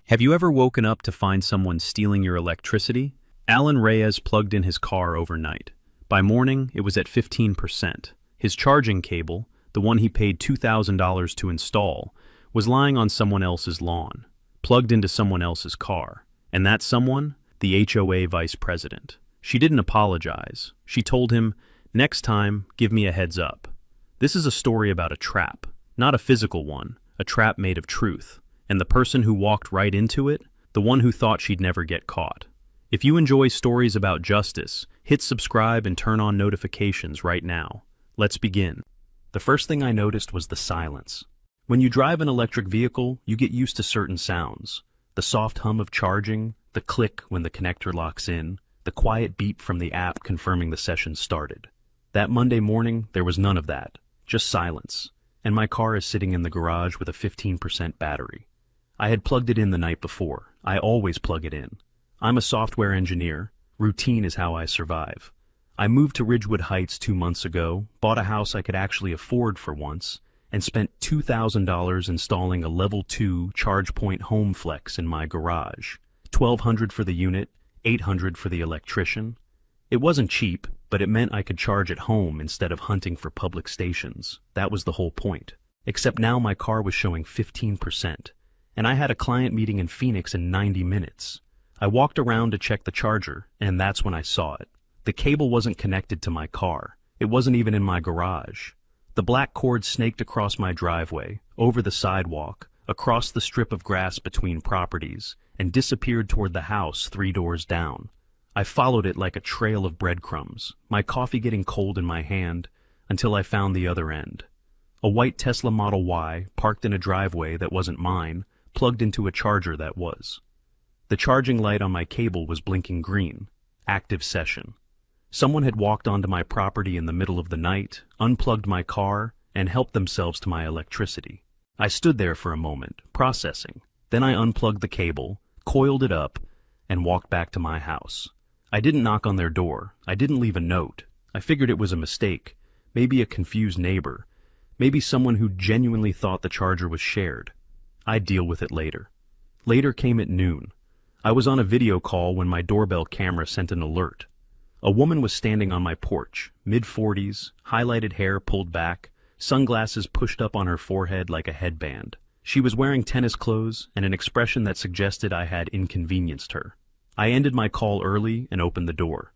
Have you ever woken up to find someone stealing your electricity? Alan Reyes plugged in his car overnight. By morning, it was at 15%. His charging cable, the one he paid $2,000 to install, was lying on someone else's lawn, plugged into someone else's car. And that someone? The HOA vice president. She didn't apologize. She told him, "Next time, give me a heads up." This is a story about a trap, not a physical one, a trap made of truth. And the person who walked right into it, the one who thought she'd never get caught. If you enjoy stories about justice, hit subscribe and turn on notifications right now. Let's begin. The first thing I noticed was the silence. When you drive an electric vehicle, you get used to certain sounds. The soft hum of charging, the click when the connector locks in, the quiet beep from the app confirming the session started. That Monday morning, there was none of that, just silence. And my car is sitting in the garage with a 15% battery. I had plugged it in the night before. I always plug it in. I'm a software engineer. Routine is how I survive. I moved to Ridgewood Heights 2 months ago, bought a house I could actually afford for once, and spent $2,000 installing a level 2 ChargePoint home flex in my garage. $1,200 for the unit, $800 for the electrician. It wasn't cheap, but it meant I could charge at home instead of hunting for public stations. That was the whole point. Except now my car was showing 15%. And I had a client meeting in Phoenix in 90 minutes. I walked around to check the charger, and that's when I saw it. The cable wasn't connected to my car. It wasn't even in my garage. The black cord snaked across my driveway, over the sidewalk, across the strip of grass between properties, and disappeared toward the house 3 doors down. I followed it like a trail of breadcrumbs, my coffee getting cold in my hand, until I found the other end. A white Tesla Model Y, parked in a driveway that wasn't mine, plugged into a charger that was. The charging light on my cable was blinking green. Active session. Someone had walked onto my property in the middle of the night, unplugged my car, and helped themselves to my electricity. I stood there for a moment, processing. Then I unplugged the cable, coiled it up, and walked back to my house. I didn't knock on their door. I didn't leave a note. I figured it was a mistake. Maybe a confused neighbor. Maybe someone who genuinely thought the charger was shared. I'd deal with it later. Later came at noon. I was on a video call when my doorbell camera sent an alert. A woman was standing on my porch, mid-40s, highlighted hair pulled back, sunglasses pushed up on her forehead like a headband. She was wearing tennis clothes and an expression that suggested I had inconvenienced her. I ended my call early and opened the door.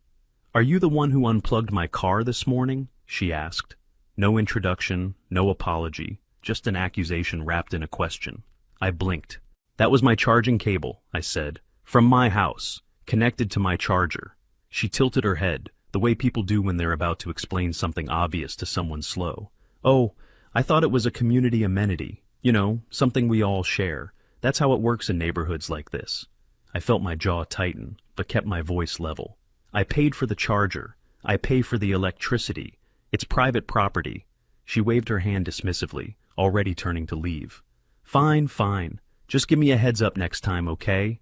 "Are you the one who unplugged my car this morning?" she asked. No introduction, no apology, just an accusation wrapped in a question. I blinked. "That was my charging cable," I said. "From my house, connected to my charger." She tilted her head, the way people do when they're about to explain something obvious to someone slow. "Oh, I thought it was a community amenity. You know, something we all share. That's how it works in neighborhoods like this." I felt my jaw tighten, but kept my voice level. "I paid for the charger. I pay for the electricity. It's private property." She waved her hand dismissively, already turning to leave. "Fine, fine. Just give me a heads up next time, okay?"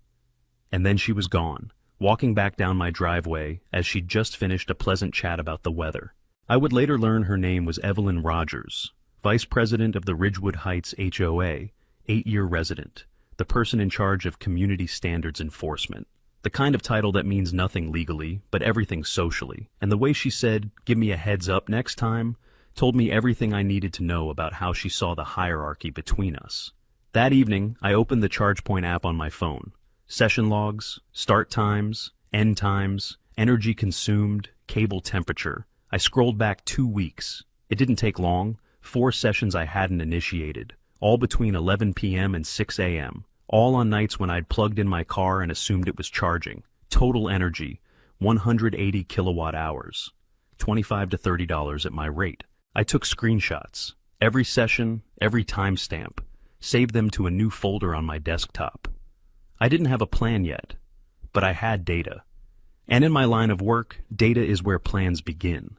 And then she was gone, walking back down my driveway as she'd just finished a pleasant chat about the weather. I would later learn her name was Evelyn Rogers, vice president of the Ridgewood Heights HOA, 8-year resident, the person in charge of community standards enforcement. The kind of title that means nothing legally, but everything socially. And the way she said, "Give me a heads up next time," told me everything I needed to know about how she saw the hierarchy between us. That evening, I opened the ChargePoint app on my phone. Session logs, start times, end times, energy consumed, cable temperature. I scrolled back 2 weeks. It didn't take long. 4 sessions I hadn't initiated, all between 11 p.m. and 6 a.m., all on nights when I'd plugged in my car and assumed it was charging. Total energy, 180 kilowatt hours, $25 to $30 at my rate. I took screenshots. Every session, every timestamp. Saved them to a new folder on my desktop. I didn't have a plan yet, but I had data. And in my line of work, data is where plans begin.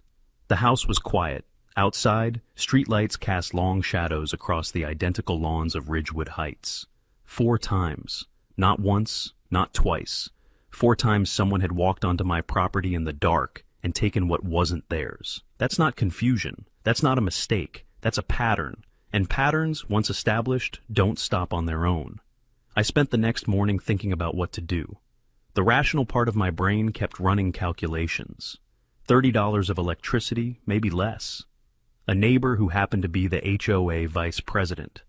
The house was quiet. Outside, streetlights cast long shadows across the identical lawns of Ridgewood Heights. 4 times. Not once, not twice. 4 times someone had walked onto my property in the dark and taken what wasn't theirs. That's not confusion. That's not a mistake. That's a pattern. And patterns, once established, don't stop on their own. I spent the next morning thinking about what to do. The rational part of my brain kept running calculations. $30 of electricity, maybe less. A neighbor who happened to be the HOA vice president.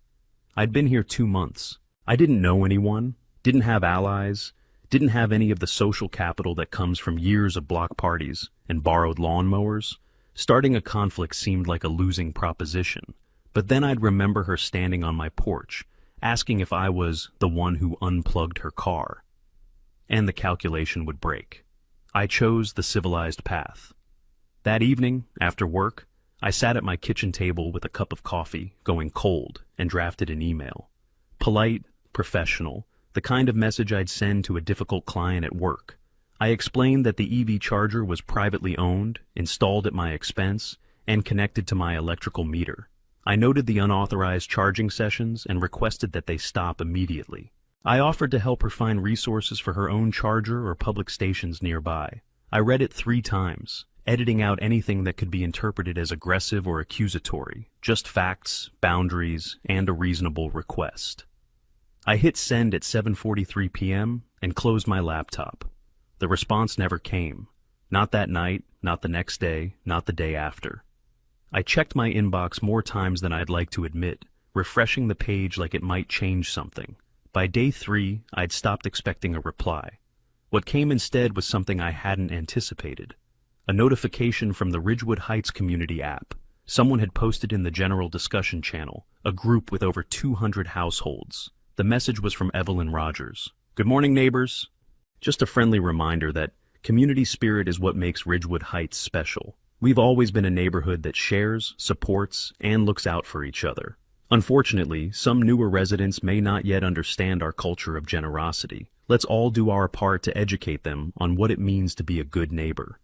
I'd been here 2 months. I didn't know anyone, didn't have allies, didn't have any of the social capital that comes from years of block parties and borrowed lawnmowers. Starting a conflict seemed like a losing proposition. But then I'd remember her standing on my porch, asking if I was the one who unplugged her car. And the calculation would break. I chose the civilized path. That evening, after work, I sat at my kitchen table with a cup of coffee, going cold, and drafted an email. Polite, professional, the kind of message I'd send to a difficult client at work. I explained that the EV charger was privately owned, installed at my expense, and connected to my electrical meter. I noted the unauthorized charging sessions and requested that they stop immediately. I offered to help her find resources for her own charger or public stations nearby. I read it 3 times, editing out anything that could be interpreted as aggressive or accusatory, just facts, boundaries, and a reasonable request. I hit send at 7:43 p.m. and closed my laptop. The response never came. Not that night, not the next day, not the day after. I checked my inbox more times than I'd like to admit, refreshing the page like it might change something. By day 3, I'd stopped expecting a reply. What came instead was something I hadn't anticipated. A notification from the Ridgewood Heights community app. Someone had posted in the general discussion channel, a group with over 200 households. The message was from Evelyn Rogers. "Good morning, neighbors." Just a friendly reminder that community spirit is what makes Ridgewood Heights special. We've always been a neighborhood that shares, supports, and looks out for each other. Unfortunately, some newer residents may not yet understand our culture of generosity. Let's all do our part to educate them on what it means to be a good neighbor.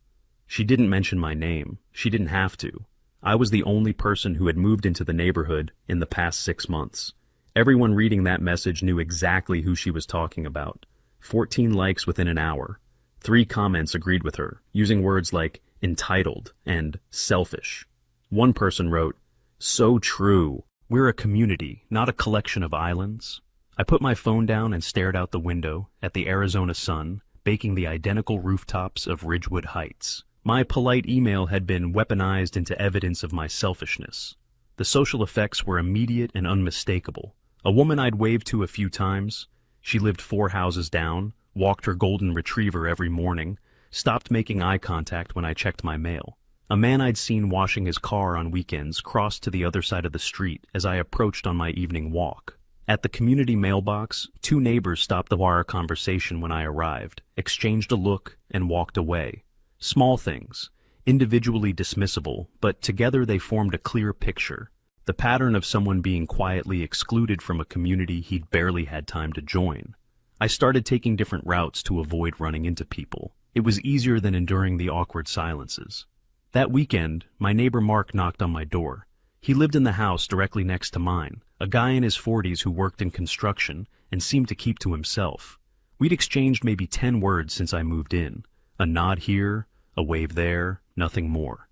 She didn't mention my name. She didn't have to. I was the only person who had moved into the neighborhood in the past 6 months. Everyone reading that message knew exactly who she was talking about. 14 likes within an hour. 3 comments agreed with her, using words like entitled and selfish. One person wrote, "So true. We're a community, not a collection of islands." I put my phone down and stared out the window at the Arizona sun, baking the identical rooftops of Ridgewood Heights. My polite email had been weaponized into evidence of my selfishness. The social effects were immediate and unmistakable. A woman I'd waved to a few times, she lived 4 houses down, walked her golden retriever every morning, stopped making eye contact when I checked my mail. A man I'd seen washing his car on weekends crossed to the other side of the street as I approached on my evening walk. At the community mailbox, 2 neighbors stopped our conversation when I arrived, exchanged a look, and walked away. Small things, individually dismissible, but together they formed a clear picture. The pattern of someone being quietly excluded from a community he'd barely had time to join. I started taking different routes to avoid running into people. It was easier than enduring the awkward silences. That weekend, my neighbor Mark knocked on my door. He lived in the house directly next to mine, a guy in his 40s who worked in construction and seemed to keep to himself. We'd exchanged maybe 10 words since I moved in. A nod here, a wave there, nothing more.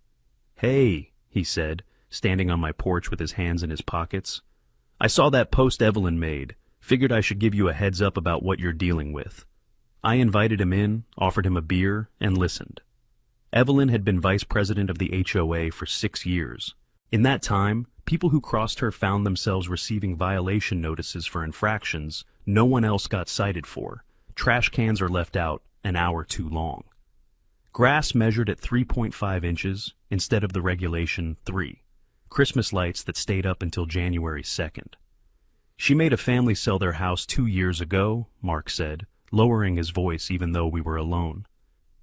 "Hey," he said, standing on my porch with his hands in his pockets. "I saw that post Evelyn made. Figured I should give you a heads up about what you're dealing with." I invited him in, offered him a beer, and listened. Evelyn had been vice president of the HOA for 6 years. In that time, people who crossed her found themselves receiving violation notices for infractions no one else got cited for. Trash cans are left out an hour too long. Grass measured at 3.5 inches instead of the regulation 3. Christmas lights that stayed up until January 2nd. "She made a family sell their house 2 years ago," Mark said, lowering his voice even though we were alone.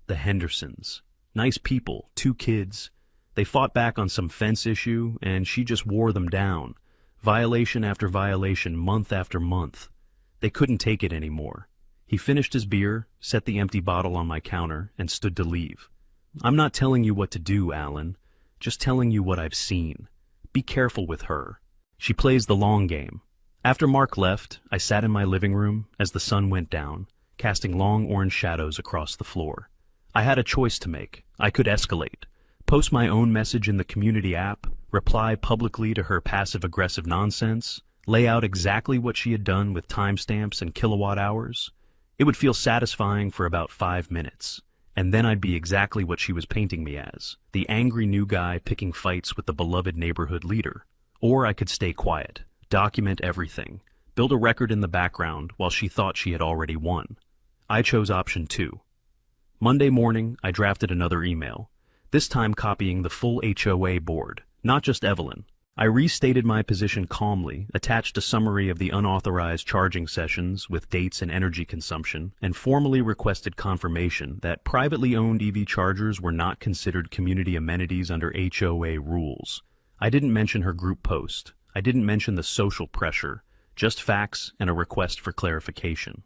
"The Hendersons. Nice people, 2 kids. They fought back on some fence issue, and she just wore them down. Violation after violation, month after month. They couldn't take it anymore." He finished his beer, set the empty bottle on my counter, and stood to leave. "I'm not telling you what to do, Alan. Just telling you what I've seen. Be careful with her. She plays the long game." After Mark left, I sat in my living room as the sun went down, casting long orange shadows across the floor. I had a choice to make. I could escalate, post my own message in the community app, reply publicly to her passive-aggressive nonsense. lay out exactly what she had done with timestamps and kilowatt hours. It would feel satisfying for about 5 minutes, and then I'd be exactly what she was painting me as, the angry new guy picking fights with the beloved neighborhood leader. Or I could stay quiet, document everything, build a record in the background while she thought she had already won. I chose option 2. Monday morning, I drafted another email, this time copying the full HOA board, not just Evelyn. I restated my position calmly, attached a summary of the unauthorized charging sessions with dates and energy consumption, and formally requested confirmation that privately owned EV chargers were not considered community amenities under HOA rules. I didn't mention her group post. I didn't mention the social pressure, just facts and a request for clarification.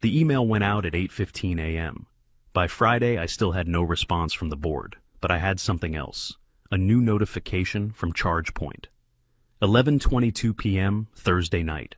The email went out at 8:15 a.m. By Friday, I still had no response from the board, but I had something else. A new notification from ChargePoint. 11:22 p.m. Thursday night.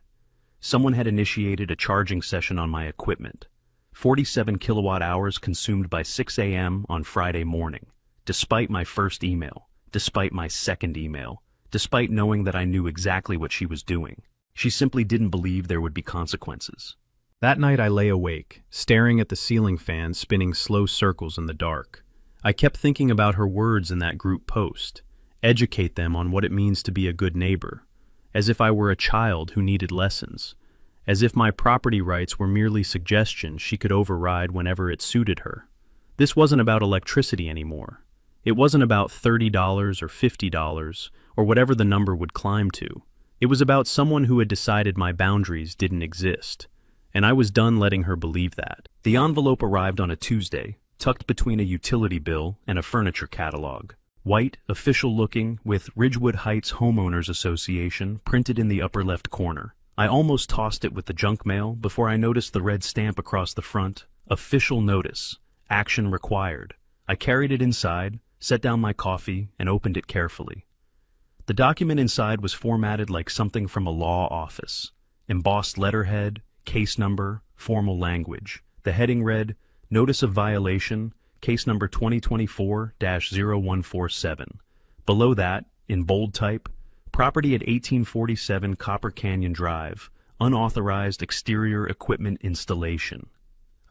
Someone had initiated a charging session on my equipment. 47 kilowatt hours consumed by 6 a.m. on Friday morning, despite my first email, despite my second email, despite knowing that I knew exactly what she was doing. She simply didn't believe there would be consequences. That night I lay awake, staring at the ceiling fan spinning slow circles in the dark. I kept thinking about her words in that group post. Educate them on what it means to be a good neighbor. As if I were a child who needed lessons. As if my property rights were merely suggestions she could override whenever it suited her. This wasn't about electricity anymore. It wasn't about $30 or $50 or whatever the number would climb to. It was about someone who had decided my boundaries didn't exist. And I was done letting her believe that. The envelope arrived on a Tuesday, tucked between a utility bill and a furniture catalog. White, official-looking, with Ridgewood Heights Homeowners Association printed in the upper left corner. I almost tossed it with the junk mail before I noticed the red stamp across the front. Official notice. Action required. I carried it inside, set down my coffee, and opened it carefully. The document inside was formatted like something from a law office. Embossed letterhead, case number, formal language. The heading read, Notice of Violation, Case Number 2024-0147. Below that, in bold type, Property at 1847 Copper Canyon Drive, Unauthorized Exterior Equipment Installation.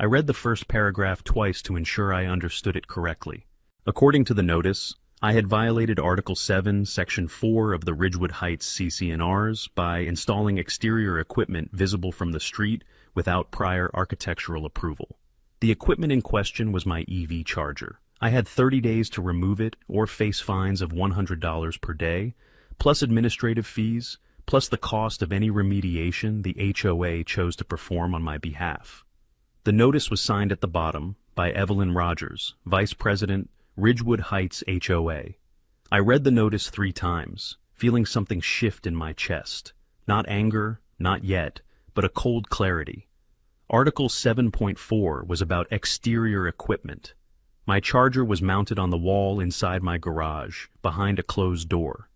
I read the first paragraph twice to ensure I understood it correctly. According to the notice, I had violated Article 7, Section 4 of the Ridgewood Heights CC&Rs by installing exterior equipment visible from the street without prior architectural approval. The equipment in question was my EV charger. I had 30 days to remove it or face fines of $100 per day, plus administrative fees, plus the cost of any remediation the HOA chose to perform on my behalf. The notice was signed at the bottom by Evelyn Rogers, Vice President, Ridgewood Heights HOA. I read the notice 3 times, feeling something shift in my chest. Not anger, not yet, but a cold clarity. Article 7.4 was about exterior equipment. My charger was mounted on the wall inside my garage, behind a closed door.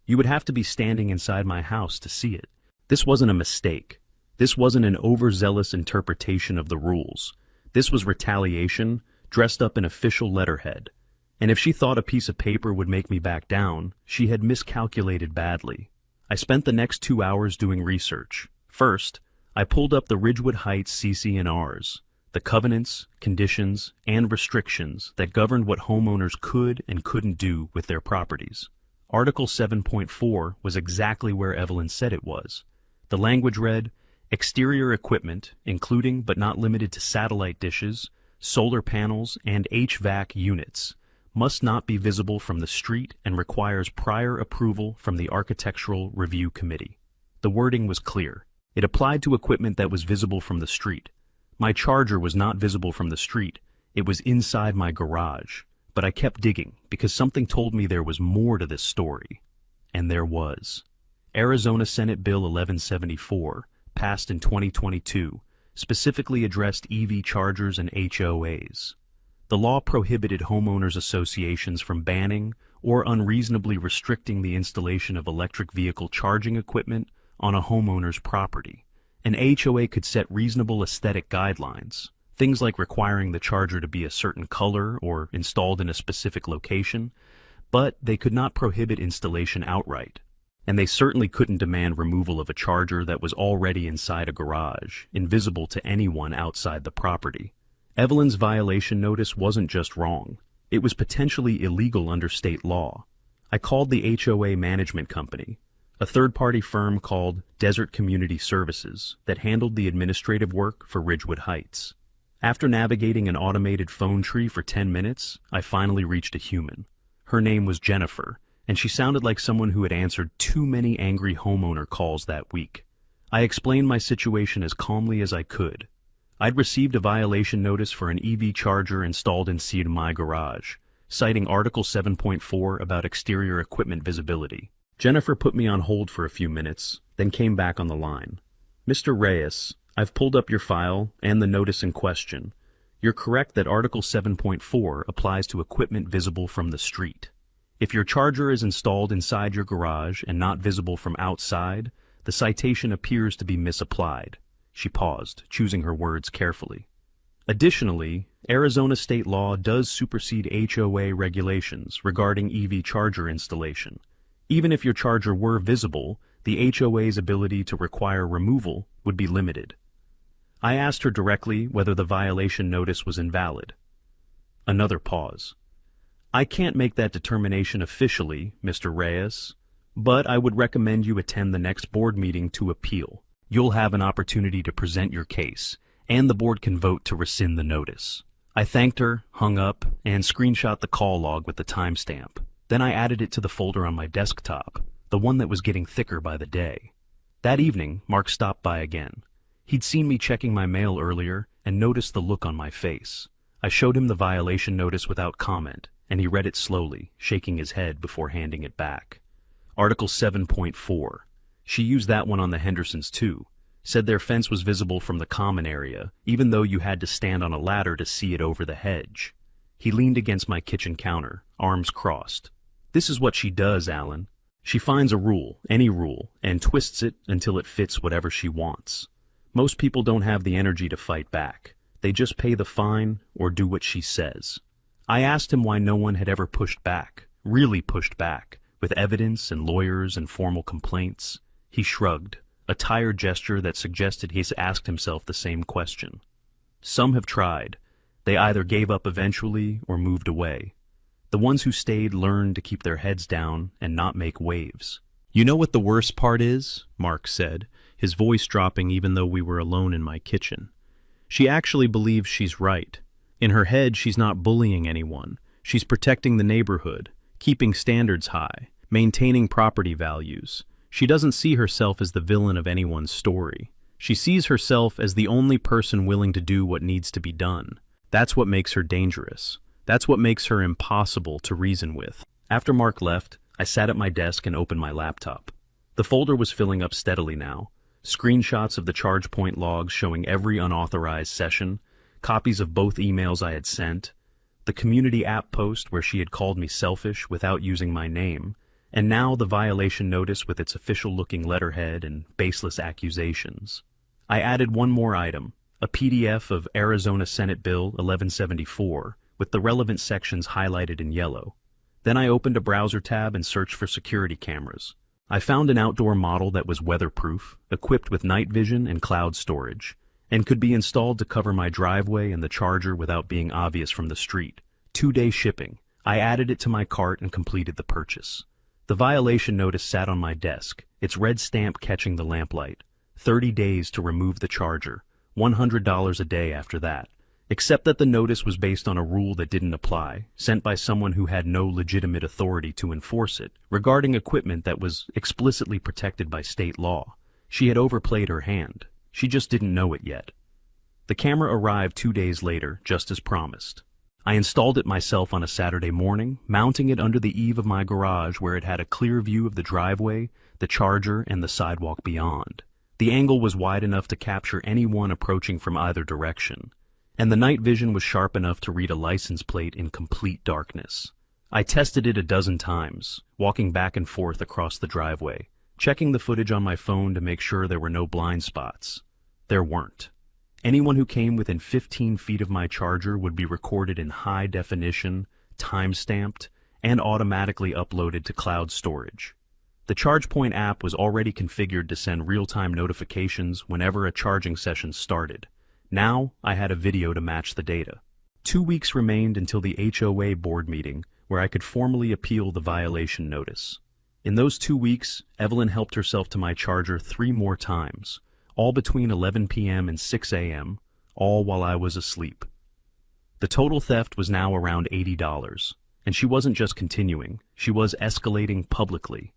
You would have to be standing inside my house to see it. This wasn't a mistake. This wasn't an overzealous interpretation of the rules. This was retaliation, dressed up in official letterhead. And if she thought a piece of paper would make me back down, she had miscalculated badly. I spent the next 2 hours doing research. First, I pulled up the Ridgewood Heights CC&Rs, the covenants, conditions, and restrictions that governed what homeowners could and couldn't do with their properties. Article 7.4 was exactly where Evelyn said it was. The language read, exterior equipment, including but not limited to satellite dishes, solar panels, and HVAC units, must not be visible from the street and requires prior approval from the Architectural Review Committee. The wording was clear. It applied to equipment that was visible from the street. My charger was not visible from the street. It was inside my garage. But I kept digging because something told me there was more to this story. And there was. Arizona Senate Bill 1174, passed in 2022, specifically addressed EV chargers and HOAs. The law prohibited homeowners associations from banning or unreasonably restricting the installation of electric vehicle charging equipment on a homeowner's property. An HOA could set reasonable aesthetic guidelines, things like requiring the charger to be a certain color or installed in a specific location, but they could not prohibit installation outright. And they certainly couldn't demand removal of a charger that was already inside a garage, invisible to anyone outside the property. Evelyn's violation notice wasn't just wrong. It was potentially illegal under state law. I called the HOA management company, a third-party firm called Desert Community Services that handled the administrative work for Ridgewood Heights. After navigating an automated phone tree for 10 minutes, I finally reached a human. Her name was Jennifer, and she sounded like someone who had answered too many angry homeowner calls that week. I explained my situation as calmly as I could. I'd received a violation notice for an EV charger installed inside my garage, citing Article 7.4 about exterior equipment visibility. Jennifer put me on hold for a few minutes, then came back on the line. "Mr. Reyes, I've pulled up your file and the notice in question. You're correct that Article 7.4 applies to equipment visible from the street. If your charger is installed inside your garage and not visible from outside, the citation appears to be misapplied." She paused, choosing her words carefully. Additionally, Arizona state law does supersede HOA regulations regarding EV charger installation. Even if your charger were visible, the HOA's ability to require removal would be limited. I asked her directly whether the violation notice was invalid. Another pause. "I can't make that determination officially, Mr. Reyes, but I would recommend you attend the next board meeting to appeal. You'll have an opportunity to present your case, and the board can vote to rescind the notice." I thanked her, hung up, and screenshot the call log with the timestamp. Then I added it to the folder on my desktop, the one that was getting thicker by the day. That evening, Mark stopped by again. He'd seen me checking my mail earlier and noticed the look on my face. I showed him the violation notice without comment, and he read it slowly, shaking his head before handing it back. Article 7.4. She used that one on the Hendersons too. Said their fence was visible from the common area, even though you had to stand on a ladder to see it over the hedge. He leaned against my kitchen counter, arms crossed. "This is what she does, Alan. She finds a rule, any rule, and twists it until it fits whatever she wants. Most people don't have the energy to fight back. They just pay the fine or do what she says." I asked him why no one had ever pushed back, really pushed back, with evidence and lawyers and formal complaints. He shrugged, a tired gesture that suggested he's asked himself the same question. "Some have tried. They either gave up eventually or moved away. The ones who stayed learned to keep their heads down and not make waves." "You know what the worst part is?" Mark said, his voice dropping even though we were alone in my kitchen. "She actually believes she's right. In her head, she's not bullying anyone. She's protecting the neighborhood, keeping standards high, maintaining property values. She doesn't see herself as the villain of anyone's story. She sees herself as the only person willing to do what needs to be done. That's what makes her dangerous. That's what makes her impossible to reason with." After Mark left, I sat at my desk and opened my laptop. The folder was filling up steadily now. Screenshots of the ChargePoint logs showing every unauthorized session, copies of both emails I had sent, the community app post where she had called me selfish without using my name, and now the violation notice with its official-looking letterhead and baseless accusations. I added one more item, a PDF of Arizona Senate Bill 1174, with the relevant sections highlighted in yellow. Then I opened a browser tab and searched for security cameras. I found an outdoor model that was weatherproof, equipped with night vision and cloud storage, and could be installed to cover my driveway and the charger without being obvious from the street. 2-day shipping. I added it to my cart and completed the purchase. The violation notice sat on my desk, its red stamp catching the lamplight. 30 days to remove the charger, $100 a day after that. Except that the notice was based on a rule that didn't apply, sent by someone who had no legitimate authority to enforce it, regarding equipment that was explicitly protected by state law. She had overplayed her hand. She just didn't know it yet. The camera arrived 2 days later, just as promised. I installed it myself on a Saturday morning, mounting it under the eave of my garage where it had a clear view of the driveway, the charger, and the sidewalk beyond. The angle was wide enough to capture anyone approaching from either direction, and the night vision was sharp enough to read a license plate in complete darkness. I tested it a dozen times, walking back and forth across the driveway, checking the footage on my phone to make sure there were no blind spots. There weren't. Anyone who came within 15 feet of my charger would be recorded in high definition, time-stamped, and automatically uploaded to cloud storage. The ChargePoint app was already configured to send real-time notifications whenever a charging session started. Now, I had a video to match the data. 2 weeks remained until the HOA board meeting, where I could formally appeal the violation notice. In those 2 weeks, Evelyn helped herself to my charger 3 more times, all between 11 p.m. and 6 a.m., all while I was asleep. The total theft was now around $80, and she wasn't just continuing, she was escalating publicly.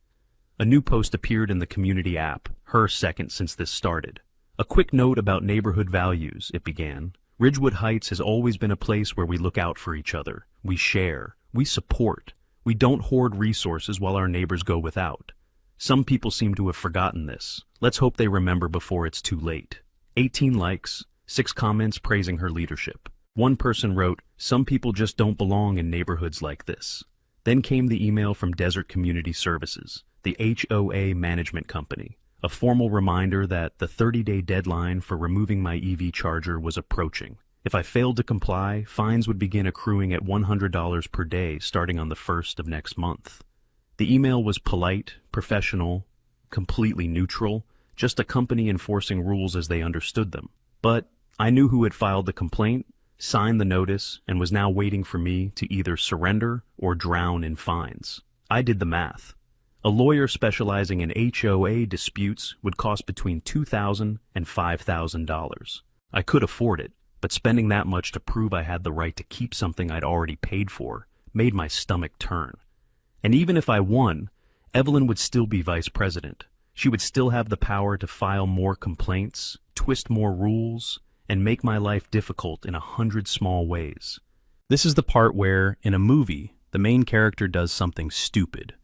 A new post appeared in the community app, her second since this started. A quick note about neighborhood values, it began. Ridgewood Heights has always been a place where we look out for each other. We share. We support. We don't hoard resources while our neighbors go without. Some people seem to have forgotten this. Let's hope they remember before it's too late. 18 likes, 6 comments praising her leadership. One person wrote, "Some people just don't belong in neighborhoods like this." Then came the email from Desert Community Services, the HOA management company, a formal reminder that the 30-day deadline for removing my EV charger was approaching. If I failed to comply, fines would begin accruing at $100 per day starting on the 1st of next month. The email was polite, professional, completely neutral, just a company enforcing rules as they understood them. But I knew who had filed the complaint, signed the notice, and was now waiting for me to either surrender or drown in fines. I did the math. A lawyer specializing in HOA disputes would cost between $2,000 and $5,000. I could afford it, but spending that much to prove I had the right to keep something I'd already paid for made my stomach turn. And even if I won, Evelyn would still be vice president. She would still have the power to file more complaints, twist more rules, and make my life difficult in 100 small ways. This is the part where, in a movie, the main character does something stupid,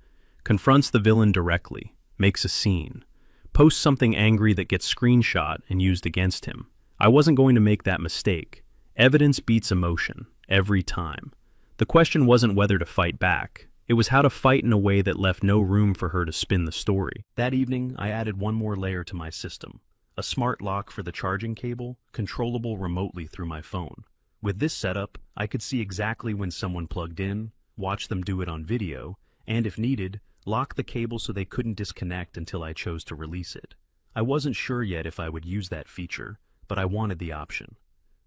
confronts the villain directly, makes a scene, posts something angry that gets screenshot and used against him. I wasn't going to make that mistake. Evidence beats emotion, every time. The question wasn't whether to fight back. It was how to fight in a way that left no room for her to spin the story. That evening, I added one more layer to my system. A smart lock for the charging cable, controllable remotely through my phone. With this setup, I could see exactly when someone plugged in, watch them do it on video, and if needed, lock the cable so they couldn't disconnect until I chose to release it. I wasn't sure yet if I would use that feature, but I wanted the option.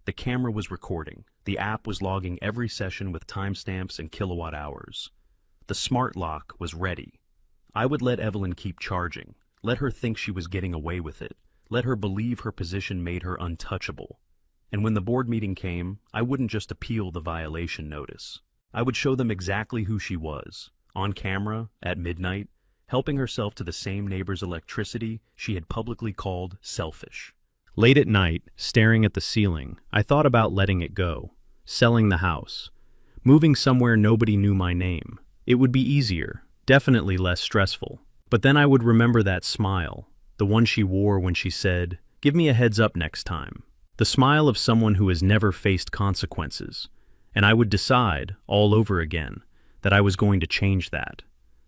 The camera was recording. The app was logging every session with timestamps and kilowatt hours. The smart lock was ready. I would let Evelyn keep charging, let her think she was getting away with it, let her believe her position made her untouchable. And when the board meeting came, I wouldn't just appeal the violation notice. I would show them exactly who she was, on camera, at midnight, helping herself to the same neighbor's electricity she had publicly called selfish. Late at night, staring at the ceiling, I thought about letting it go, selling the house, moving somewhere nobody knew my name. It would be easier, definitely less stressful. But then I would remember that smile, the one she wore when she said, "Give me a heads up next time." The smile of someone who has never faced consequences. And I would decide, all over again, that I was going to change that.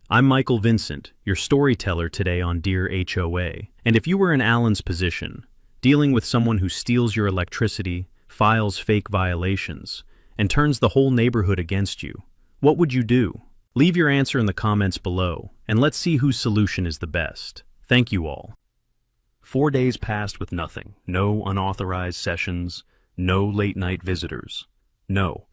I'm Michael Vincent, your storyteller today on Dear HOA. And if you were in Alan's position, dealing with someone who steals your electricity, files fake violations, and turns the whole neighborhood against you, what would you do? Leave your answer in the comments below, and let's see whose solution is the best. Thank you all. 4 days passed with nothing. No unauthorized sessions, no late-night visitors. No,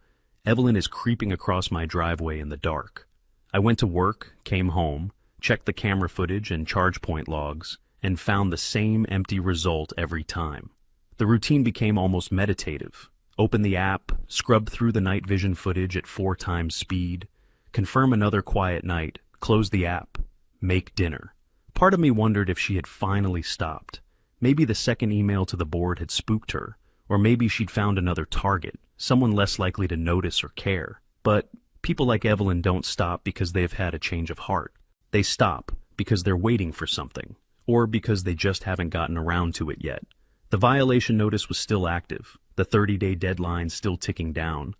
Evelyn is creeping across my driveway in the dark. I went to work, came home, checked the camera footage and ChargePoint logs, and found the same empty result every time. The routine became almost meditative. Open the app, scrub through the night vision footage at 4 times speed, confirm another quiet night, close the app, make dinner. Part of me wondered if she had finally stopped. Maybe the second email to the board had spooked her, or maybe she'd found another target, someone less likely to notice or care. But people like Evelyn don't stop because they've had a change of heart. They stop because they're waiting for something, or because they just haven't gotten around to it yet. The violation notice was still active, the 30-day deadline still ticking down,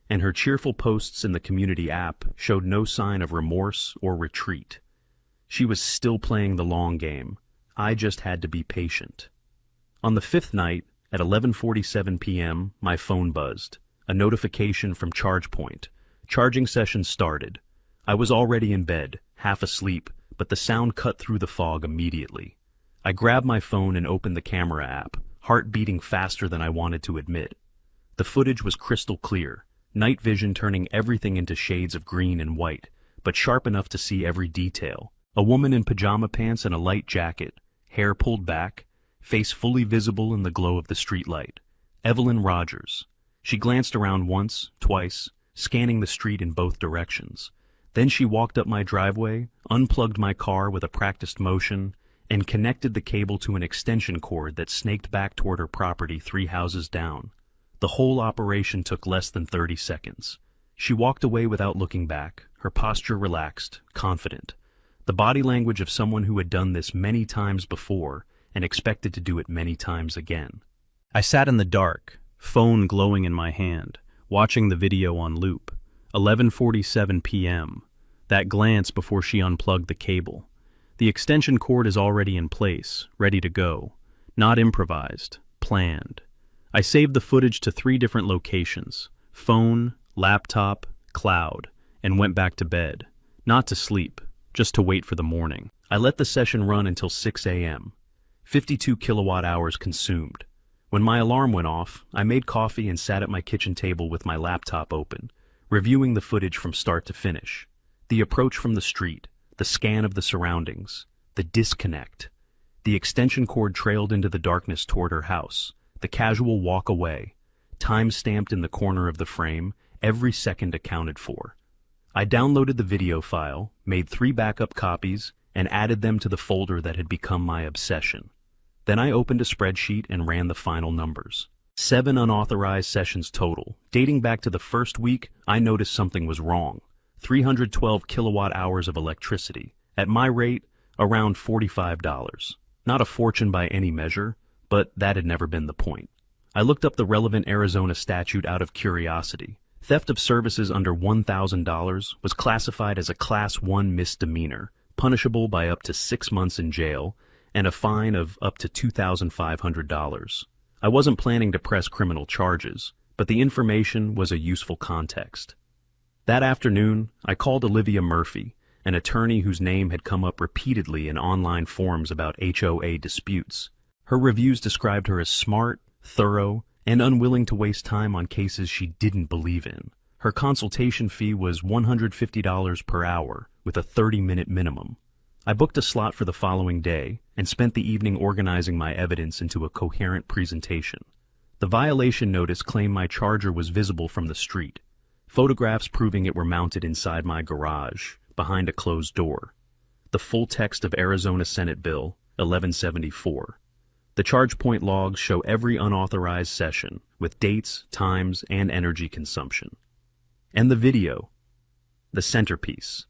and her cheerful posts in the community app showed no sign of remorse or retreat. She was still playing the long game. I just had to be patient. On the 5th night, at 11:47 p.m., my phone buzzed. A notification from ChargePoint. Charging session started. I was already in bed, half asleep, but the sound cut through the fog immediately. I grabbed my phone and opened the camera app, heart beating faster than I wanted to admit. The footage was crystal clear, night vision turning everything into shades of green and white, but sharp enough to see every detail. A woman in pajama pants and a light jacket, hair pulled back, face fully visible in the glow of the streetlight. Evelyn Rogers. She glanced around once, twice, scanning the street in both directions. Then she walked up my driveway, unplugged my car with a practiced motion, and connected the cable to an extension cord that snaked back toward her property 3 houses down. The whole operation took less than 30 seconds. She walked away without looking back, her posture relaxed, confident. The body language of someone who had done this many times before and expected to do it many times again. I sat in the dark, phone glowing in my hand, watching the video on loop. 11:47 p.m. That glance before she unplugged the cable. The extension cord is already in place, ready to go. Not improvised, planned. I saved the footage to 3 different locations: phone, laptop, cloud, and went back to bed. Not to sleep, just to wait for the morning. I let the session run until 6 a.m. 52 kilowatt hours consumed. When my alarm went off, I made coffee and sat at my kitchen table with my laptop open, reviewing the footage from start to finish. The approach from the street, the scan of the surroundings, the disconnect. The extension cord trailed into the darkness toward her house, the casual walk away, time stamped in the corner of the frame, every second accounted for. I downloaded the video file, made 3 backup copies, and added them to the folder that had become my obsession. Then I opened a spreadsheet and ran the final numbers. 7 unauthorized sessions total. Dating back to the first week, I noticed something was wrong. 312 kilowatt hours of electricity. At my rate, around $45. Not a fortune by any measure, but that had never been the point. I looked up the relevant Arizona statute out of curiosity. Theft of services under $1,000 was classified as a Class 1 misdemeanor, punishable by up to 6 months in jail and a fine of up to $2,500. I wasn't planning to press criminal charges, but the information was a useful context. That afternoon, I called Olivia Murphy, an attorney whose name had come up repeatedly in online forums about HOA disputes. Her reviews described her as smart, thorough, and unwilling to waste time on cases she didn't believe in. Her consultation fee was $150 per hour, with a 30-minute minimum. I booked a slot for the following day and spent the evening organizing my evidence into a coherent presentation. The violation notice claimed my charger was visible from the street, photographs proving it were mounted inside my garage, behind a closed door. The full text of Arizona Senate Bill 1174. The charge point logs show every unauthorized session, with dates, times, and energy consumption. And the video, the centerpiece.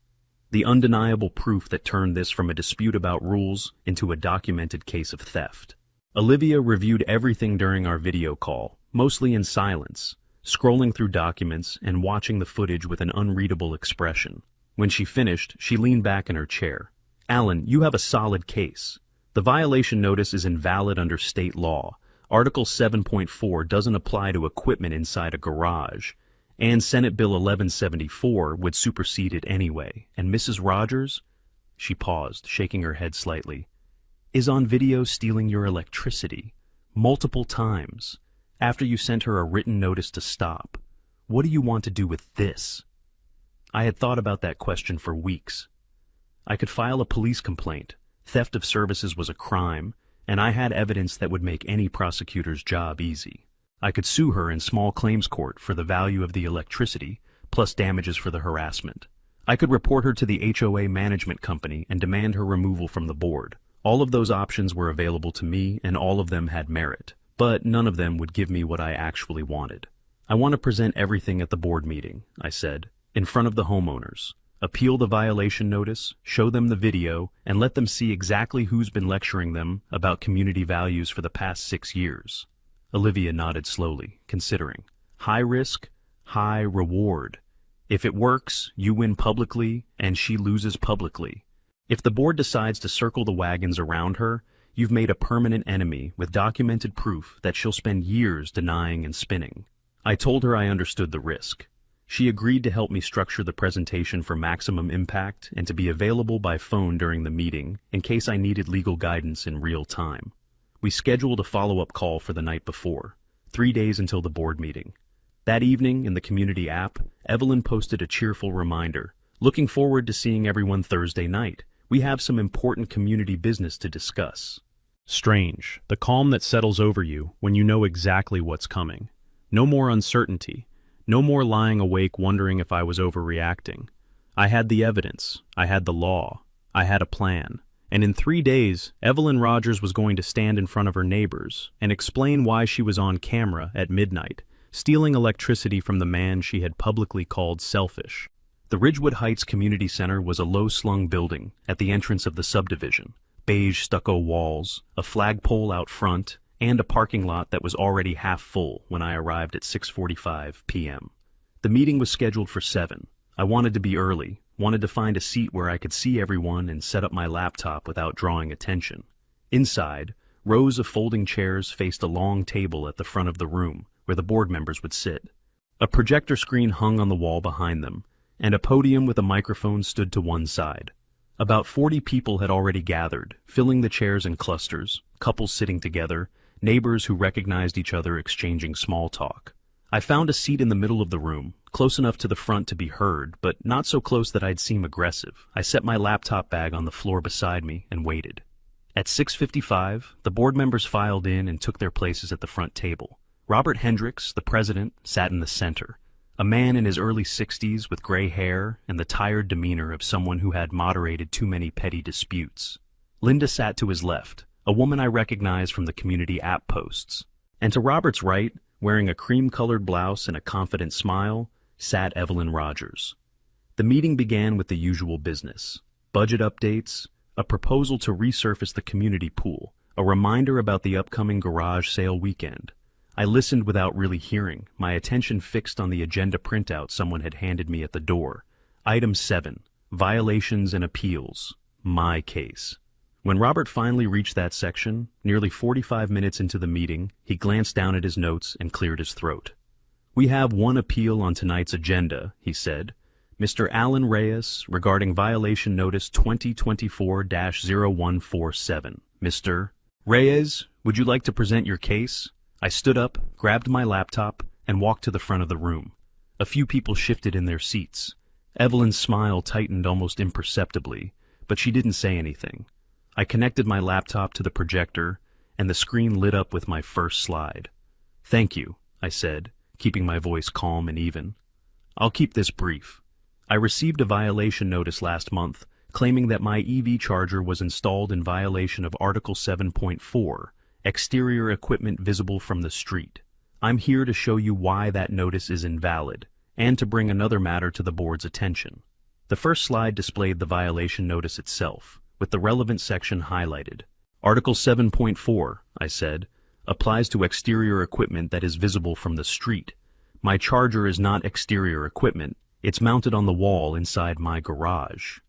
The undeniable proof that turned this from a dispute about rules into a documented case of theft. Olivia reviewed everything during our video call, mostly in silence, scrolling through documents and watching the footage with an unreadable expression. When she finished, she leaned back in her chair. "Alan, you have a solid case. The violation notice is invalid under state law. Article 7.4 doesn't apply to equipment inside a garage. And Senate Bill 1174 would supersede it anyway. And Mrs. Rogers," she paused, shaking her head slightly, "is on video stealing your electricity. Multiple times. After you sent her a written notice to stop. What do you want to do with this?" I had thought about that question for weeks. I could file a police complaint. Theft of services was a crime, and I had evidence that would make any prosecutor's job easy. I could sue her in small claims court for the value of the electricity, plus damages for the harassment. I could report her to the HOA management company and demand her removal from the board. All of those options were available to me, and all of them had merit, but none of them would give me what I actually wanted. "I want to present everything at the board meeting," I said, "in front of the homeowners. Appeal the violation notice, show them the video, and let them see exactly who's been lecturing them about community values for the past 6 years. Olivia nodded slowly, considering. High risk, high reward. If it works, you win publicly, and she loses publicly. If the board decides to circle the wagons around her, you've made a permanent enemy with documented proof that she'll spend years denying and spinning. I told her I understood the risk. She agreed to help me structure the presentation for maximum impact and to be available by phone during the meeting in case I needed legal guidance in real time. We scheduled a follow-up call for the night before, 3 days until the board meeting. That evening, in the community app, Evelyn posted a cheerful reminder. Looking forward to seeing everyone Thursday night. We have some important community business to discuss. Strange, the calm that settles over you when you know exactly what's coming. No more uncertainty. No more lying awake wondering if I was overreacting. I had the evidence. I had the law. I had a plan. And in 3 days, Evelyn Rogers was going to stand in front of her neighbors and explain why she was on camera at midnight, stealing electricity from the man she had publicly called selfish. The Ridgewood Heights Community Center was a low-slung building at the entrance of the subdivision. Beige stucco walls, a flagpole out front, and a parking lot that was already half full when I arrived at 6:45 p.m. The meeting was scheduled for 7. I wanted to be early, wanted to find a seat where I could see everyone and set up my laptop without drawing attention. Inside, rows of folding chairs faced a long table at the front of the room where the board members would sit. A projector screen hung on the wall behind them, and a podium with a microphone stood to one side. About 40 people had already gathered, filling the chairs in clusters, couples sitting together, neighbors who recognized each other exchanging small talk. I found a seat in the middle of the room, close enough to the front to be heard, but not so close that I'd seem aggressive. I set my laptop bag on the floor beside me and waited. At 6:55, the board members filed in and took their places at the front table. Robert Hendricks, the president, sat in the center. A man in his early 60s with gray hair and the tired demeanor of someone who had moderated too many petty disputes. Linda sat to his left, a woman I recognized from the community app posts. And to Robert's right, wearing a cream-colored blouse and a confident smile, sat Evelyn Rogers. The meeting began with the usual business. Budget updates, a proposal to resurface the community pool, a reminder about the upcoming garage sale weekend. I listened without really hearing, my attention fixed on the agenda printout someone had handed me at the door. Item 7, Violations and Appeals. My case. When Robert finally reached that section, nearly 45 minutes into the meeting, he glanced down at his notes and cleared his throat. We have one appeal on tonight's agenda, he said. Mr. Alan Reyes, regarding violation notice 2024-0147. Mr. Reyes, would you like to present your case? I stood up, grabbed my laptop, and walked to the front of the room. A few people shifted in their seats. Evelyn's smile tightened almost imperceptibly, but she didn't say anything. I connected my laptop to the projector, and the screen lit up with my first slide. Thank you, I said, keeping my voice calm and even. I'll keep this brief. I received a violation notice last month, claiming that my EV charger was installed in violation of Article 7.4, exterior equipment visible from the street. I'm here to show you why that notice is invalid, and to bring another matter to the board's attention. The first slide displayed the violation notice itself, with the relevant section highlighted. Article 7.4, I said, applies to exterior equipment that is visible from the street. My charger is not exterior equipment, it's mounted on the wall inside my garage.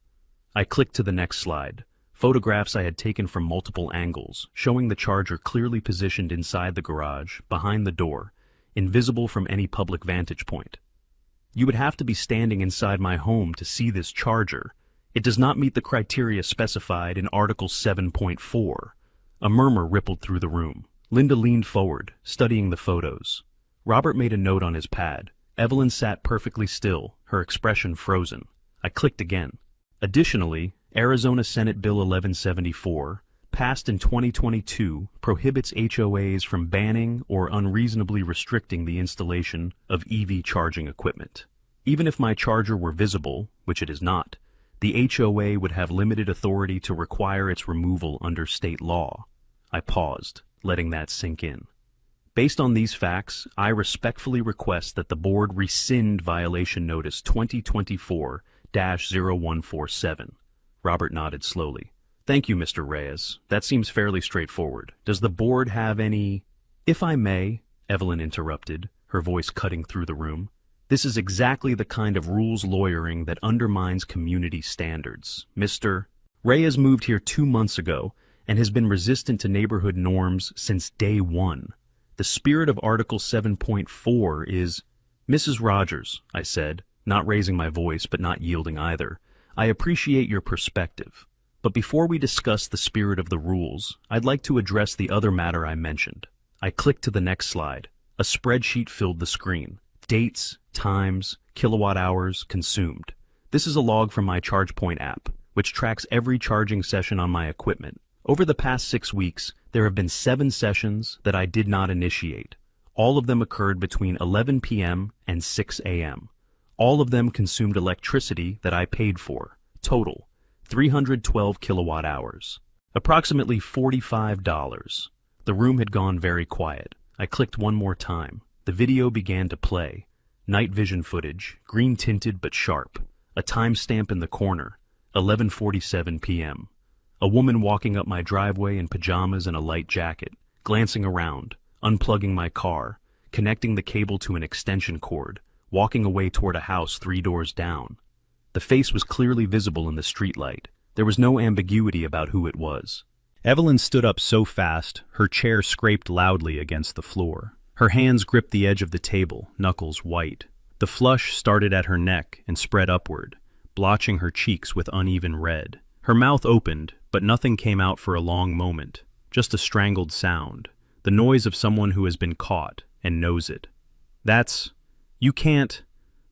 I clicked to the next slide. Photographs I had taken from multiple angles, showing the charger clearly positioned inside the garage, behind the door, invisible from any public vantage point. You would have to be standing inside my home to see this charger. It does not meet the criteria specified in Article 7.4. A murmur rippled through the room. Linda leaned forward, studying the photos. Robert made a note on his pad. Evelyn sat perfectly still, her expression frozen. I clicked again. Additionally, Arizona Senate Bill 1174, passed in 2022, prohibits HOAs from banning or unreasonably restricting the installation of EV charging equipment. Even if my charger were visible, which it is not, the HOA would have limited authority to require its removal under state law. I paused, letting that sink in. Based on these facts, I respectfully request that the board rescind violation notice 2024-0147. Robert nodded slowly. Thank you, Mr. Reyes. That seems fairly straightforward. Does the board have any... If I may, Evelyn interrupted, her voice cutting through the room. This is exactly the kind of rules lawyering that undermines community standards. Mr. Reyes moved here 2 months ago and has been resistant to neighborhood norms since day one. The spirit of Article 7.4 is... Mrs. Rogers, I said, not raising my voice but not yielding either, I appreciate your perspective. But before we discuss the spirit of the rules, I'd like to address the other matter I mentioned. I clicked to the next slide. A spreadsheet filled the screen. Dates, times, kilowatt hours consumed. This is a log from my ChargePoint app, which tracks every charging session on my equipment. Over the past 6 weeks, there have been 7 sessions that I did not initiate. All of them occurred between 11 p.m. and 6 a.m. All of them consumed electricity that I paid for. Total, 312 kilowatt hours. Approximately $45. The room had gone very quiet. I clicked one more time. The video began to play. Night vision footage, green tinted but sharp. A timestamp in the corner, 11:47 p.m. A woman walking up my driveway in pajamas and a light jacket, glancing around, unplugging my car, connecting the cable to an extension cord, walking away toward a house 3 doors down. The face was clearly visible in the streetlight. There was no ambiguity about who it was. Evelyn stood up so fast, her chair scraped loudly against the floor. Her hands gripped the edge of the table, knuckles white. The flush started at her neck and spread upward, blotching her cheeks with uneven red. Her mouth opened, but nothing came out for a long moment, just a strangled sound, the noise of someone who has been caught and knows it. You can't.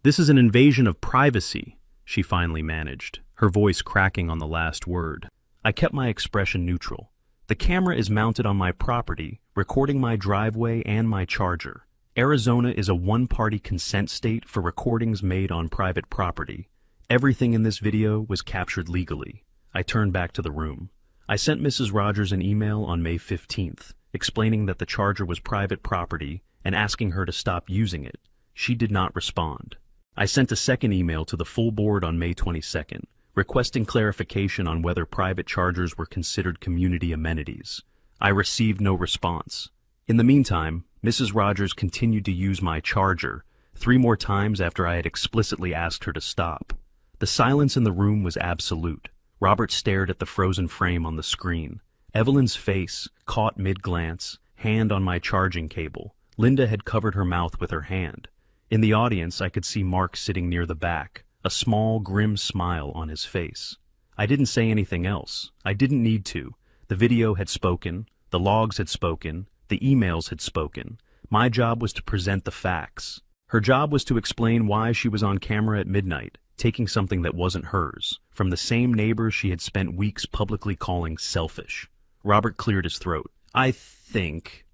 This is an invasion of privacy, she finally managed, her voice cracking on the last word. I kept my expression neutral. The camera is mounted on my property, recording my driveway and my charger. Arizona is a one-party consent state for recordings made on private property. Everything in this video was captured legally. I turned back to the room. I sent Mrs. Rogers an email on May 15th, explaining that the charger was private property and asking her to stop using it. She did not respond. I sent a second email to the full board on May 22nd, requesting clarification on whether private chargers were considered community amenities. I received no response. In the meantime, Mrs. Rogers continued to use my charger 3 more times after I had explicitly asked her to stop. The silence in the room was absolute. Robert stared at the frozen frame on the screen. Evelyn's face, caught mid-glance, hand on my charging cable. Linda had covered her mouth with her hand. In the audience, I could see Mark sitting near the back, a small, grim smile on his face. I didn't say anything else. I didn't need to. The video had spoken, the logs had spoken, the emails had spoken. My job was to present the facts. Her job was to explain why she was on camera at midnight, taking something that wasn't hers, from the same neighbor she had spent weeks publicly calling selfish. Robert cleared his throat. I think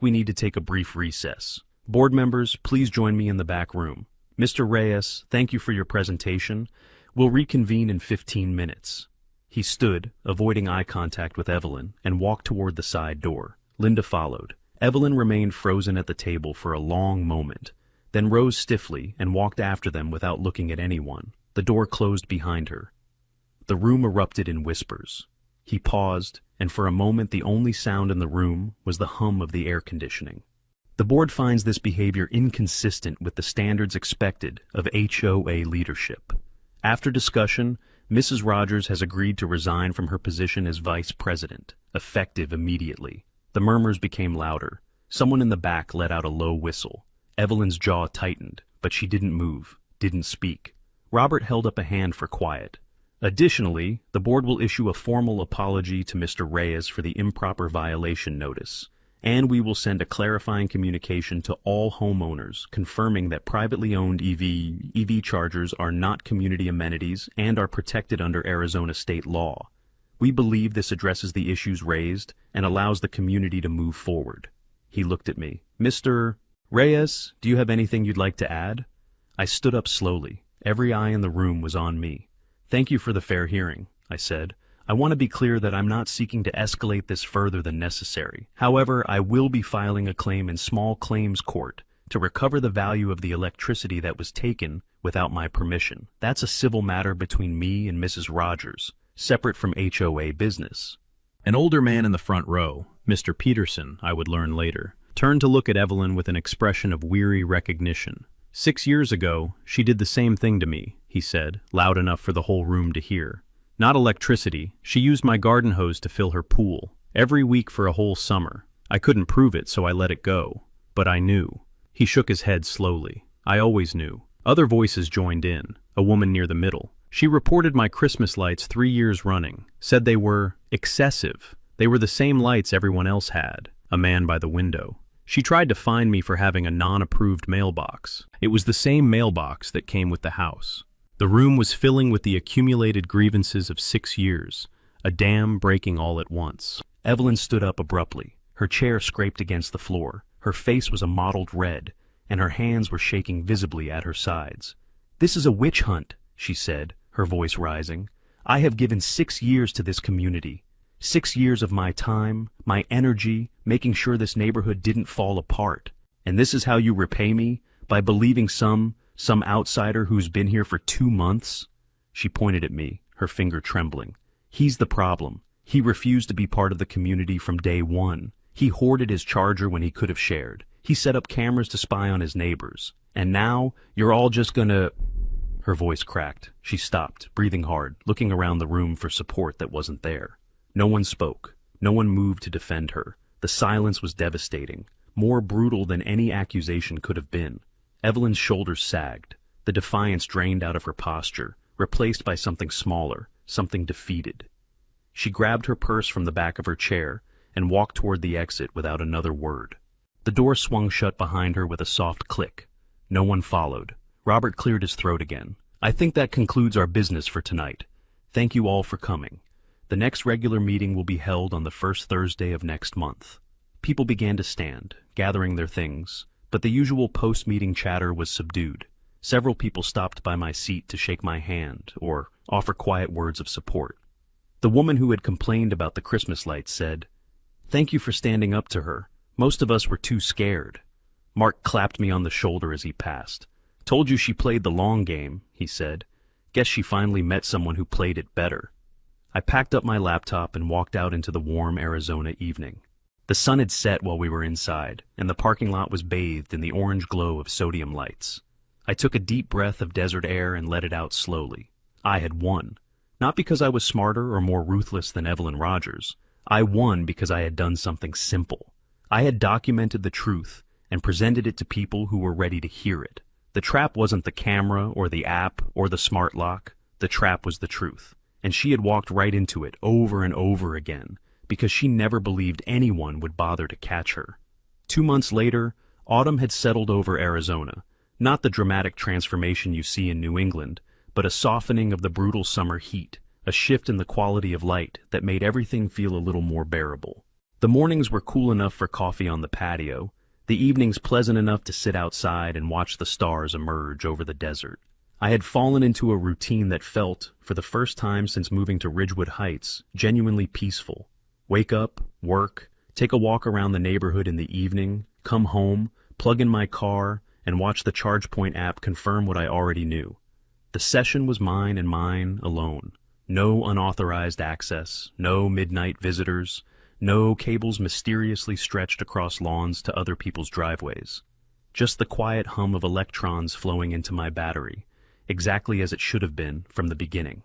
we need to take a brief recess. Board members, please join me in the back room. Mr. Reyes, thank you for your presentation. We'll reconvene in 15 minutes. He stood, avoiding eye contact with Evelyn, and walked toward the side door. Linda followed. Evelyn remained frozen at the table for a long moment, then rose stiffly and walked after them without looking at anyone. The door closed behind her. The room erupted in whispers. He paused, and for a moment the only sound in the room was the hum of the air conditioning. The board finds this behavior inconsistent with the standards expected of HOA leadership. After discussion, Mrs. Rogers has agreed to resign from her position as vice president, effective immediately. The murmurs became louder. Someone in the back let out a low whistle. Evelyn's jaw tightened, but she didn't move, didn't speak. Robert held up a hand for quiet. Additionally, the board will issue a formal apology to Mr. Reyes for the improper violation notice, and we will send a clarifying communication to all homeowners confirming that privately owned EV chargers are not community amenities and are protected under Arizona state law. We believe this addresses the issues raised and allows the community to move forward. He looked at me. Mr. Reyes, do you have anything you'd like to add? I stood up slowly. Every eye in the room was on me. Thank you for the fair hearing, I said. I want to be clear that I'm not seeking to escalate this further than necessary. However, I will be filing a claim in small claims court to recover the value of the electricity that was taken without my permission. That's a civil matter between me and Mrs. Rogers, separate from HOA business. An older man in the front row, Mr. Peterson, I would learn later, turned to look at Evelyn with an expression of weary recognition. 6 years ago, she did the same thing to me, he said, loud enough for the whole room to hear. Not electricity, she used my garden hose to fill her pool, every week for a whole summer. I couldn't prove it, so I let it go. But I knew. He shook his head slowly. I always knew. Other voices joined in, a woman near the middle. She reported my Christmas lights 3 years running, said they were excessive. They were the same lights everyone else had. A man by the window. She tried to fine me for having a non-approved mailbox. It was the same mailbox that came with the house. The room was filling with the accumulated grievances of 6 years, a dam breaking all at once. Evelyn stood up abruptly. Her chair scraped against the floor. Her face was a mottled red, and her hands were shaking visibly at her sides. "This is a witch hunt," she said, her voice rising. "I have given 6 years to this community. 6 years of my time, my energy, making sure this neighborhood didn't fall apart. And this is how you repay me? By believing some outsider who's been here for 2 months?" She pointed at me, her finger trembling. "He's the problem. He refused to be part of the community from day one. He hoarded his charger when he could have shared. He set up cameras to spy on his neighbors. And now, you're all just gonna—" Her voice cracked. She stopped, breathing hard, looking around the room for support that wasn't there. No one spoke. No one moved to defend her. The silence was devastating, more brutal than any accusation could have been. Evelyn's shoulders sagged. The defiance drained out of her posture, replaced by something smaller, something defeated. She grabbed her purse from the back of her chair and walked toward the exit without another word. The door swung shut behind her with a soft click. No one followed. Robert cleared his throat again. "I think that concludes our business for tonight. Thank you all for coming. The next regular meeting will be held on the first Thursday of next month." People began to stand, gathering their things, but the usual post-meeting chatter was subdued. Several people stopped by my seat to shake my hand or offer quiet words of support. The woman who had complained about the Christmas lights said, "Thank you for standing up to her. Most of us were too scared." Mark clapped me on the shoulder as he passed. "Told you she played the long game," he said. "Guess she finally met someone who played it better." I packed up my laptop and walked out into the warm Arizona evening. The sun had set while we were inside, and the parking lot was bathed in the orange glow of sodium lights. I took a deep breath of desert air and let it out slowly. I had won. Not because I was smarter or more ruthless than Evelyn Rogers. I won because I had done something simple. I had documented the truth and presented it to people who were ready to hear it. The trap wasn't the camera or the app or the smart lock. The trap was the truth. And she had walked right into it over and over again because she never believed anyone would bother to catch her. 2 months later, autumn had settled over Arizona. Not the dramatic transformation you see in New England, but a softening of the brutal summer heat, a shift in the quality of light that made everything feel a little more bearable. The mornings were cool enough for coffee on the patio, the evenings pleasant enough to sit outside and watch the stars emerge over the desert. I had fallen into a routine that felt, for the first time since moving to Ridgewood Heights, genuinely peaceful. Wake up, work, take a walk around the neighborhood in the evening, come home, plug in my car, and watch the ChargePoint app confirm what I already knew. The session was mine and mine alone. No unauthorized access, no midnight visitors, no cables mysteriously stretched across lawns to other people's driveways. Just the quiet hum of electrons flowing into my battery, exactly as it should have been from the beginning.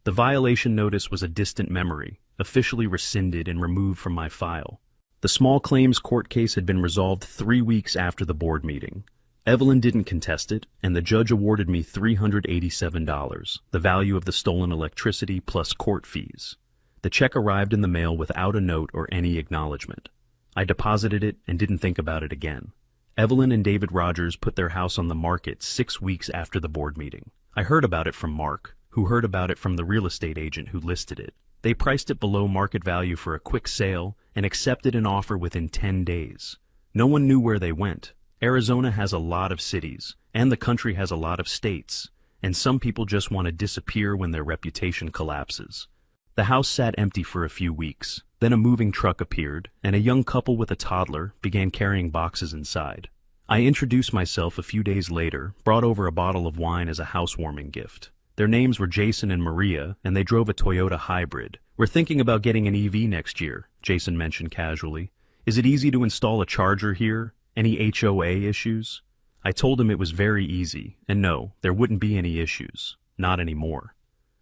The violation notice was a distant memory, officially rescinded and removed from my file. The small claims court case had been resolved 3 weeks after the board meeting. Evelyn didn't contest it, and the judge awarded me $387, the value of the stolen electricity plus court fees. The check arrived in the mail without a note or any acknowledgement. I deposited it and didn't think about it again. Evelyn and David Rogers put their house on the market 6 weeks after the board meeting. I heard about it from Mark, who heard about it from the real estate agent who listed it. They priced it below market value for a quick sale and accepted an offer within 10 days. No one knew where they went. Arizona has a lot of cities, and the country has a lot of states, and some people just want to disappear when their reputation collapses. The house sat empty for a few weeks. Then a moving truck appeared, and a young couple with a toddler began carrying boxes inside. I introduced myself a few days later, brought over a bottle of wine as a housewarming gift. Their names were Jason and Maria, and they drove a Toyota Hybrid. "We're thinking about getting an EV next year," Jason mentioned casually. "Is it easy to install a charger here? Any HOA issues?" I told him it was very easy, and no, there wouldn't be any issues. Not anymore.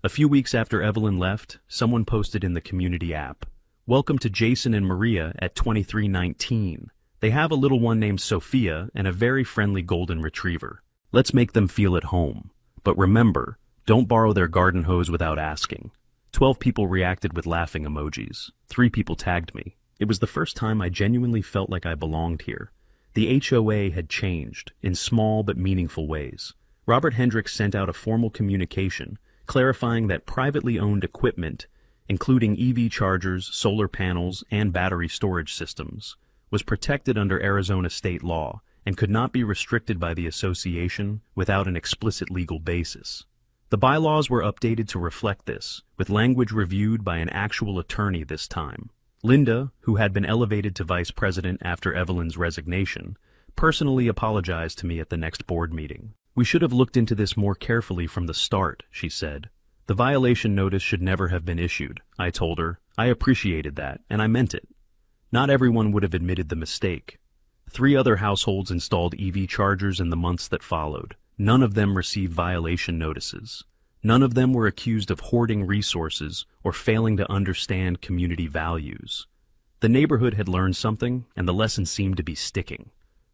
A few weeks after Evelyn left, someone posted in the community app, "Welcome to Jason and Maria at 2319. They have a little one named Sophia and a very friendly golden retriever. Let's make them feel at home. But remember, don't borrow their garden hose without asking. 12 people reacted with laughing emojis. 3 people tagged me. It was the first time I genuinely felt like I belonged here. The HOA had changed, in small but meaningful ways. Robert Hendricks sent out a formal communication, clarifying that privately owned equipment, including EV chargers, solar panels, and battery storage systems, was protected under Arizona state law and could not be restricted by the association without an explicit legal basis. The bylaws were updated to reflect this, with language reviewed by an actual attorney this time. Linda, who had been elevated to vice president after Evelyn's resignation, personally apologized to me at the next board meeting. "We should have looked into this more carefully from the start," she said. "The violation notice should never have been issued," I told her. I appreciated that, and I meant it. Not everyone would have admitted the mistake. 3 other households installed EV chargers in the months that followed. None of them received violation notices. None of them were accused of hoarding resources or failing to understand community values. The neighborhood had learned something, and the lesson seemed to be sticking.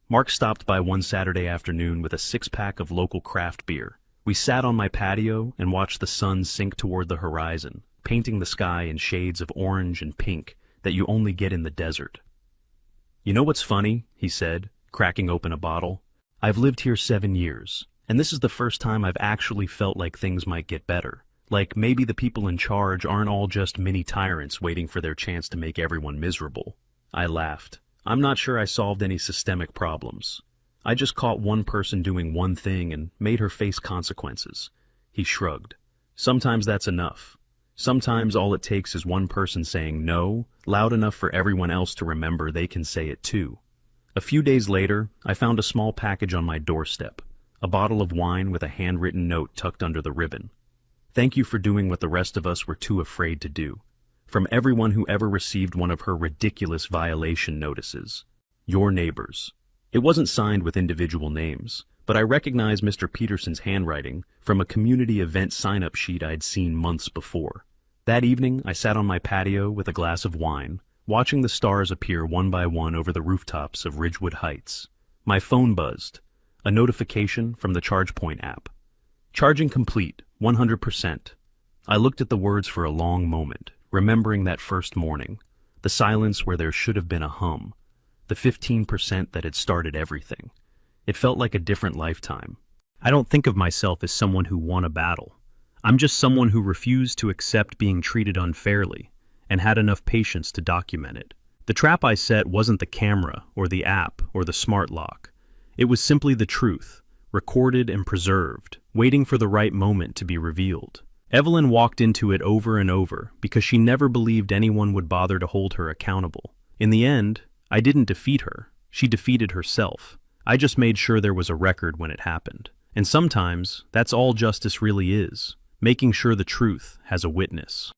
Mark stopped by one Saturday afternoon with a 6-pack of local craft beer. We sat on my patio and watched the sun sink toward the horizon, painting the sky in shades of orange and pink that you only get in the desert. "You know what's funny?" he said, cracking open a bottle. "I've lived here 7 years. And this is the first time I've actually felt like things might get better. Like maybe the people in charge aren't all just mini tyrants waiting for their chance to make everyone miserable." I laughed. "I'm not sure I solved any systemic problems. I just caught one person doing one thing and made her face consequences." He shrugged. "Sometimes that's enough. Sometimes all it takes is one person saying no, loud enough for everyone else to remember they can say it too." A few days later, I found a small package on my doorstep. A bottle of wine with a handwritten note tucked under the ribbon. "Thank you for doing what the rest of us were too afraid to do. From everyone who ever received one of her ridiculous violation notices. Your neighbors." It wasn't signed with individual names, but I recognized Mr. Peterson's handwriting from a community event sign-up sheet I'd seen months before. That evening, I sat on my patio with a glass of wine, watching the stars appear one by one over the rooftops of Ridgewood Heights. My phone buzzed. A notification from the ChargePoint app. "Charging complete, 100%. I looked at the words for a long moment, remembering that first morning, the silence where there should have been a hum, the 15% that had started everything. It felt like a different lifetime. I don't think of myself as someone who won a battle. I'm just someone who refused to accept being treated unfairly and had enough patience to document it. The trap I set wasn't the camera or the app or the smart lock. It was simply the truth, recorded and preserved, waiting for the right moment to be revealed. Evelyn walked into it over and over because she never believed anyone would bother to hold her accountable. In the end, I didn't defeat her. She defeated herself. I just made sure there was a record when it happened. And sometimes, that's all justice really is, making sure the truth has a witness.